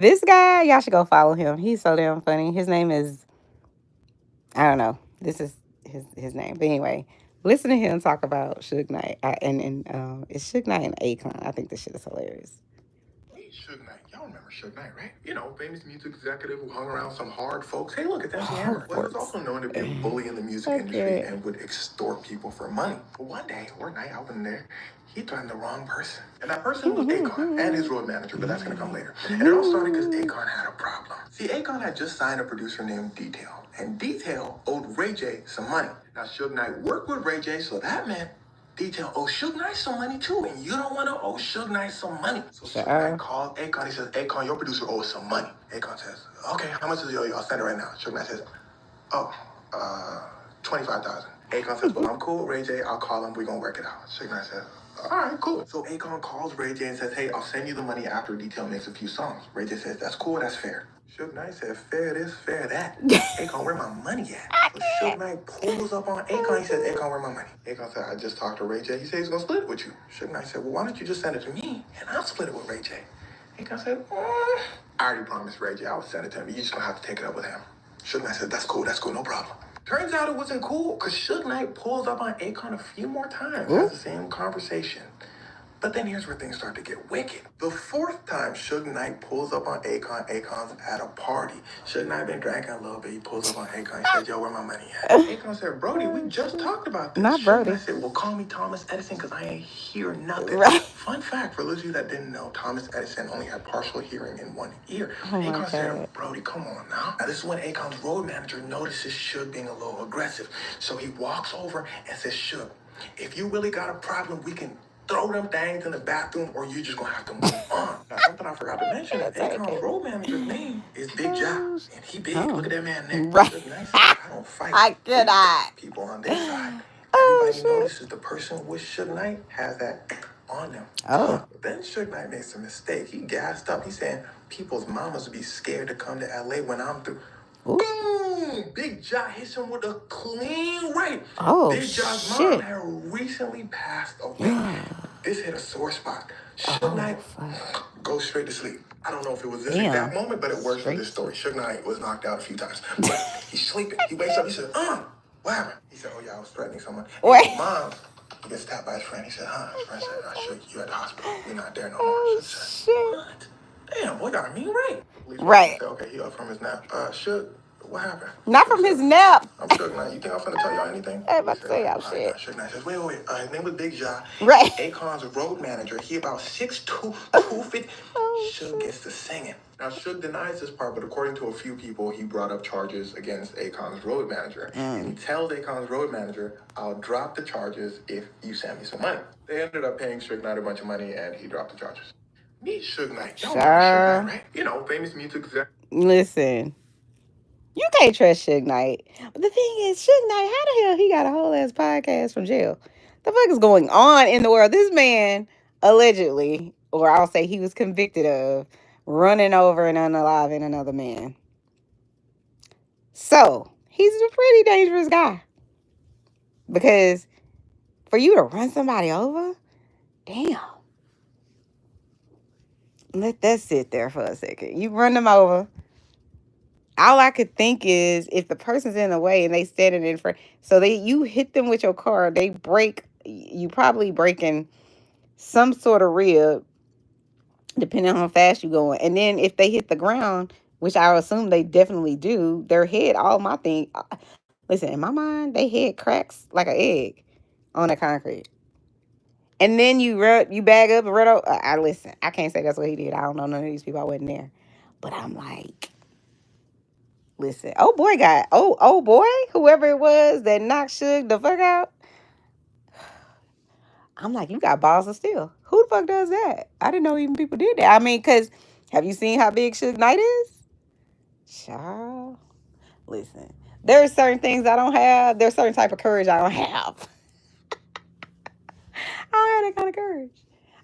This guy, y'all should go follow him. He's so damn funny. His name is, I don't know. This is his name. But anyway, listen to him talk about Suge Knight. And it's Suge Knight and Akon. I think this shit is hilarious. Suge Knight. Y'all remember Suge Knight, right? You know, famous music executive who hung around some hard folks. Hey, look, it's MC Hammer. Well, he was also known to be a bully in the music industry and would extort people for money. But one day, or night out in there, he threatened the wrong person. And that person was Akon and his road manager, but that's going to come later. And it all started because Akon had a problem. See, Akon had just signed a producer named Detail. And Detail owed Ray J some money. Now, Suge Knight worked with Ray J, so that meant Detail owes Suge Knight some money too, and you don't want to owe Suge Knight some money. So Suge Knight called Akon. He says, Akon, your producer owes some money. Akon says, okay, how much is it? I'll send it right now. Suge Knight says, oh, 25,000. Akon says, well, I'm cool with Ray J. I'll call him. We're going to work it out. Suge Knight says, all right, cool. So Akon calls Ray J and says, hey, I'll send you the money after Detail makes a few songs. Ray J says, that's cool, that's fair. Suge Knight said, fair this, fair that. Akon, where my money at? So Suge Knight pulls up on Akon. He says, Akon, where my money? Akon said, I just talked to Ray J. He said he's going to split it with you. Suge Knight said, well, why don't you just send it to me and I'll split it with Ray J? Akon said, I already promised Ray J I would send it to him. You're just going to have to take it up with him. Suge Knight said, that's cool, no problem. Turns out it wasn't cool because Suge Knight pulls up on Akon a few more times. Has the same conversation. But then here's where things start to get wicked. The fourth time Suge Knight pulls up on Akon, Akon's at a party. Suge Knight been drinking a little bit. He pulls up on Akon. He said, yo, where my money at? Akon said, Brody, we just talked about this. Not Brody. Suge Knight said, well, call me Thomas Edison because I ain't hear nothing. Right. Fun fact, for those of you that didn't know, Thomas Edison only had partial hearing in one ear. Akon said, Brody, come on now. Now, this is when Akon's road manager notices Suge being a little aggressive. So he walks over and says, Suge, if you really got a problem, we can throw them things in the bathroom, or you just gonna have to move on. Now, something I forgot to mention is Akon's road manager's name is Big Ja, and he big. Look at that man neck. Right. Nice. I don't fight. I cannot. People on their side. Everybody notices the person with Suge Knight has that on them. But then Suge Knight makes a mistake. He gassed up. He said, people's mamas would be scared to come to LA when I'm through. Boom! Big Ja hits him with a clean right. Big Ja's mom had recently passed away. This hit a sore spot. Suge Knight goes straight to sleep. I don't know if it was this exact moment, but it works for this story. Suge Knight was knocked out a few times. But he's sleeping. He wakes up. He said, what happened? He said, oh, yeah, I was threatening someone. His mom gets tapped by his friend. He said, his friend said, Suge, you at the hospital. You're not there no more. Suge said, what? Damn, boy got a mean right. Right. Said, okay, he up from his nap. Suge, what happened? Not from his nap. I'm Suge Knight. You think I'm finna tell y'all anything? I'm about to say y'all shit. Suge Knight says, wait. His name was Big Ja. Right. Akon's road manager. He about 6'2", 250. Suge gets to singing. Now, Suge denies this part, but according to a few people, he brought up charges against Akon's road manager. And he tells Akon's road manager, I'll drop the charges if you send me some money. They ended up paying Suge Knight a bunch of money, and he dropped the charges. Meet Suge Knight. Y'all remember Suge Knight, right? You know, famous music executive. Listen. You can't trust Suge Knight. But the thing is, Suge Knight, how the hell he got a whole ass podcast from jail? The fuck is going on in the world? This man allegedly, or I'll say he was convicted of, running over and unaliving another man. So, he's a pretty dangerous guy. Because for you to run somebody over, damn. Let that sit there for a second. You run them over. All I could think is if the person's in the way and they standing in front, so you hit them with your car, they break, you probably breaking some sort of rib, depending on how fast you're going. And then if they hit the ground, which I assume they definitely do, their head, listen, in my mind, their head cracks like an egg on the concrete. And then you bag up and run over. Listen, I can't say that's what he did. I don't know none of these people. I wasn't there. But I'm like, listen, oh boy, whoever it was that knocked Suge the fuck out. I'm like, you got balls of steel. Who the fuck does that? I didn't know even people did that. I mean, because have you seen how big Suge Knight is? Child, listen, there are certain things I don't have. There's certain type of courage I don't have. I don't have that kind of courage.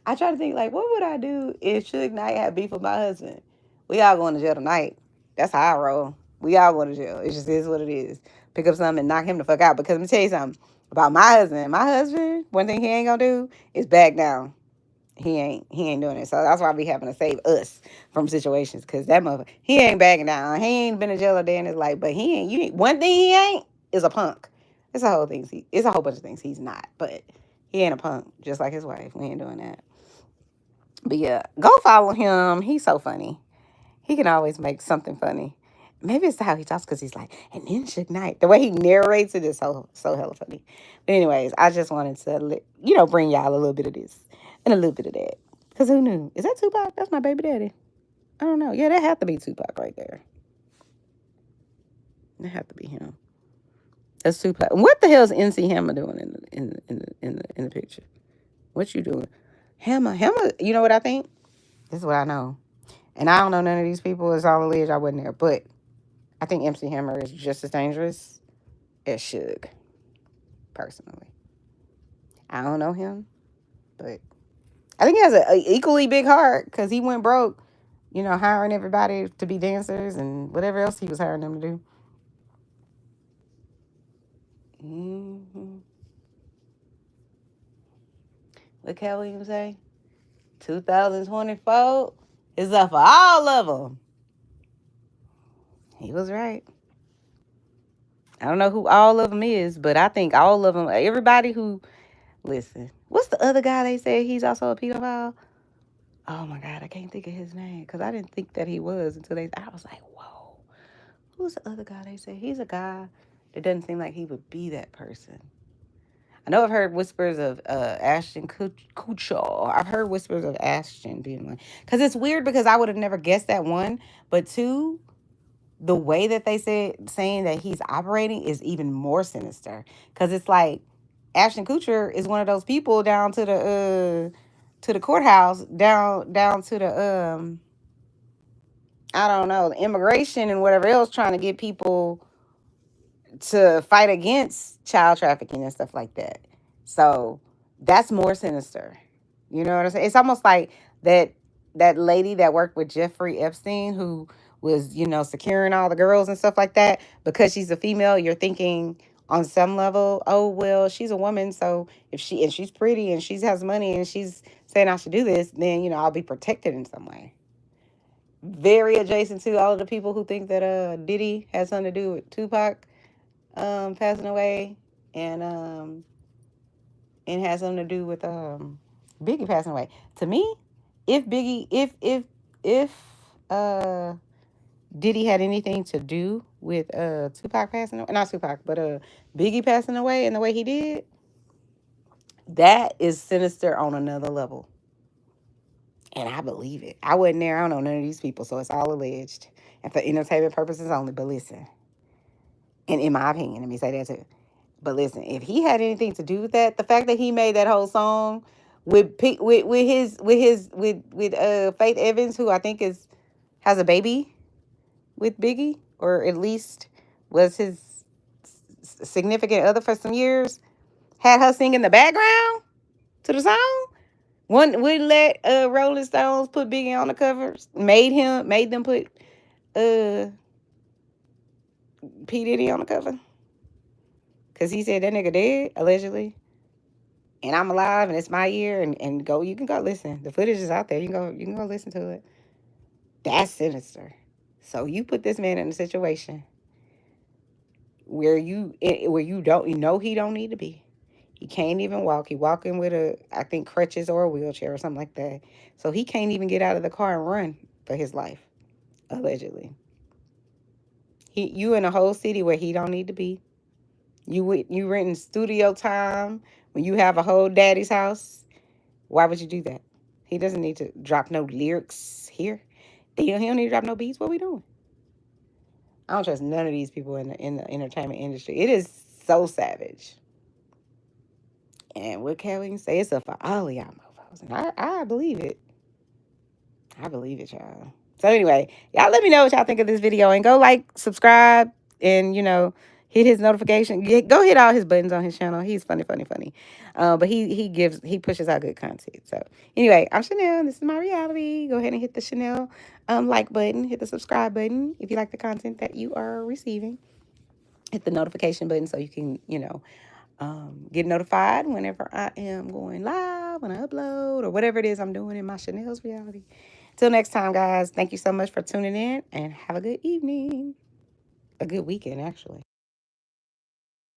I try to think, like, what would I do if Suge Knight had beef with my husband? We all going to jail tonight. That's how I roll. We all going to jail. It just is what it is. Pick up something and knock him the fuck out. Because let me tell you something about my husband. My husband, one thing he ain't going to do is back down. He ain't doing it. So that's why I be having to save us from situations. Cause that mother, he ain't backing down. He ain't been in jail a day in his life. But one thing he ain't is a punk. It's a whole thing. It's a whole bunch of things he's not. But he ain't a punk, just like his wife. We ain't doing that. But yeah, go follow him. He's so funny. He can always make something funny. Maybe it's how he talks because he's like, and then SUGE Knight. The way he narrates it is so hella funny. But anyways, I just wanted to bring y'all a little bit of this and a little bit of that. Because who knew? Is that Tupac? That's my baby daddy. I don't know. Yeah, that have to be Tupac right there. That have to be him. That's Tupac. What the hell is NC Hammer doing in the picture? What you doing? Hammer. You know what I think? This is what I know. And I don't know none of these people. It's all alleged. I wasn't there. But I think MC Hammer is just as dangerous as SUGE, personally. I don't know him, but I think he has an equally big heart because he went broke, hiring everybody to be dancers and whatever else he was hiring them to do. Mm-hmm. What Cat Williams say? 2024 is up for all of them. He was right. I don't know who all of them is, but I think all of them, everybody who, listen, what's the other guy they said he's also a pedophile? Oh my God, I can't think of his name because I didn't think that he was until I was like, whoa, who's the other guy they say? He's a guy that doesn't seem like he would be that person. I know I've heard whispers of Ashton Kutcher. I've heard whispers of Ashton being one. Because it's weird because I would have never guessed that one. But two, the way that they saying that he's operating is even more sinister. Because it's like Ashton Kutcher is one of those people down to the courthouse, down to the I don't know, the immigration and whatever else, trying to get people to fight against child trafficking and stuff like that. So that's more sinister. You know what I'm saying? It's almost like that lady that worked with Jeffrey Epstein who was, securing all the girls and stuff like that. Because she's a female, you're thinking on some level, oh well, she's a woman, so if she's pretty and she has money and she's saying I should do this, then I'll be protected in some way. Very adjacent to all of the people who think that Diddy has something to do with Tupac passing away, and has something to do with Biggie passing away. To me, if Biggie, if Diddy had anything to do with Tupac passing away, not Tupac, but Biggie passing away and the way he did, that is sinister on another level. And I believe it. I wasn't there. I don't know none of these people, so it's all alleged and for entertainment purposes only. But listen, and in my opinion, let me say that too. But listen, if he had anything to do with that, the fact that he made that whole song with Faith Evans, who I think has a baby with Biggie, or at least was his significant other for some years, had her sing in the background to the song. One would let Rolling Stones put Biggie on the covers, made them put P. Diddy on the cover. Because he said that nigga dead, allegedly. And I'm alive and it's my year, and go, you can go listen. The footage is out there. You can go listen to it. That's sinister. So you put this man in a situation where you don't he don't need to be. He can't even walk. He walking with I think crutches or a wheelchair or something like that. So he can't even get out of the car and run for his life, allegedly. You in a whole city where he don't need to be. You renting studio time when you have a whole daddy's house. Why would you do that? He doesn't need to drop no lyrics here. He don't need to drop no beats. What we doing? I don't trust none of these people in the entertainment industry. It is so savage. And what can we say? It's up for all of y'all mofos. And I believe it. I believe it, y'all. So anyway, y'all let me know what y'all think of this video. And go like, subscribe, and, hit his notification. Go hit all his buttons on his channel. He's funny. But he pushes out good content. So anyway, I'm Chanel. This is my reality. Go ahead and hit the Chanel like button. Hit the subscribe button if you like the content that you are receiving. Hit the notification button so you can, get notified whenever I am going live. live, when I upload, or whatever it is I'm doing in my Chanel's reality. Till next time, guys, thank you so much for tuning in and have a good evening. A good weekend, actually.